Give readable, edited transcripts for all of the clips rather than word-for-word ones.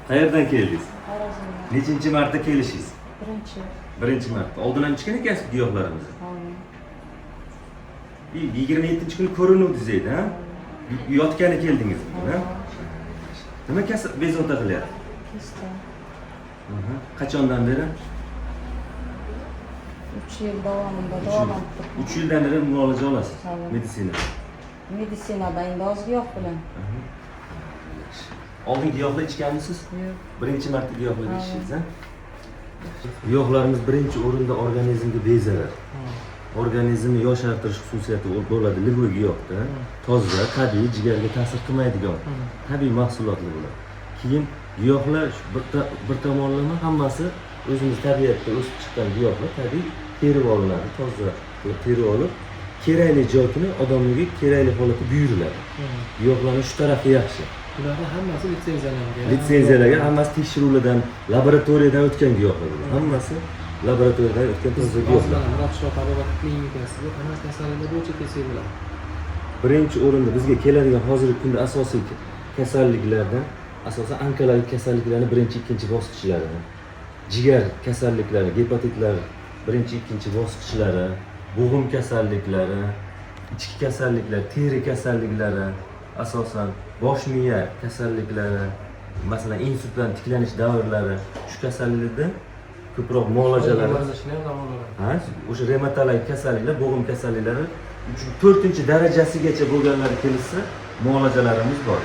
Qayerdan keldingiz? Xorazmdan. Nechinchi marta kelishingiz? Birinchi. Birinchi marta. Oldin ham ichgan ekansiz giyohlarimizni. Aynen. 27-kuni ko'rinuvdingiz edi, ha? Yotgani keldingiz bugun, ha? Nima kasb bezovta qilyapti? Kista. Qachondan beri? 3 yil davomida davolanib turibman. 3 yildan beri muolaja olasiz. Aynen. Meditsina. Meditsinada endi oz giyoh bilan. Oldin giyohlar ichganmisiz? Yo'q. Birinchi marta giyohlar Aynen. ichishingiz, ha? Giyohlarimiz birinchi o'rinda organizmga bezarar. Organizmni yoshartirish xususiyati bo'ladi livoy giyohda. Toza, tabiiy, jigarga ta'sir qilmaydigan tabiiy mahsulotlar bo'ladi. Keyin giyohlar bir tomonlama hammasi o'zimiz tabiatda o'sib chiqqan giyohlar tabiiy terib olinadi, toza terib olib, kerakli joyini odamlarga kerakli holatda buyuriladi. Giyohlarning shu tarafi yaxshi. Bularning hammasi litsenziyalangan. Litsenziyalarga hammasi tekshiruvlardan, laboratoriyadan o'tgan giyohlar bo'ladi. Hammasi laboratoriyadan o'tgan toza giyohlar. Murod Shoh Tabobat klinikasida qanaqa kasalliklar bo'yicha tekshiriladi? Birinchi o'rinda bizga keladigan hozirgi kunda asosiy kasalliklardan asosan onkologik kasalliklarning birinchi, ikkinchi bosqichlari, jigar kasalliklari, gepatitlar birinchi, ikkinchi bosqichlari, bo'g'im kasalliklari, ichki kasalliklar, teri kasalliklari, asosan bosh miya kasalliklari, masalan insultdan tiklanish davrlari, shu kasalliklarda ko'proq muolajalar. Ha, o'sha revmatologik kasalliklar, bo'g'im kasalliklari 4-darajasigacha bo'lganlari kelsa, muolajalarimiz bor.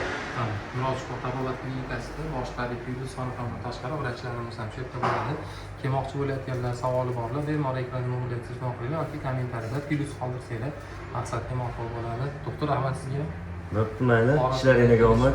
Murod Shoh Tabobat klinikasida bosh tabib Yulduz Xonxonova tashqari vrachlarimiz ham shu yerda bo'ladi. Kelmoqchi bo'layotganlar, savoli borlar, bemalol ekran nurida telefon qilinglar yoki kommentariyada plyus qoldirsanglar maqsadga muvofiq bo'ladi. Doktor, rahmat sizga. Mayli, ishlaringizga omad.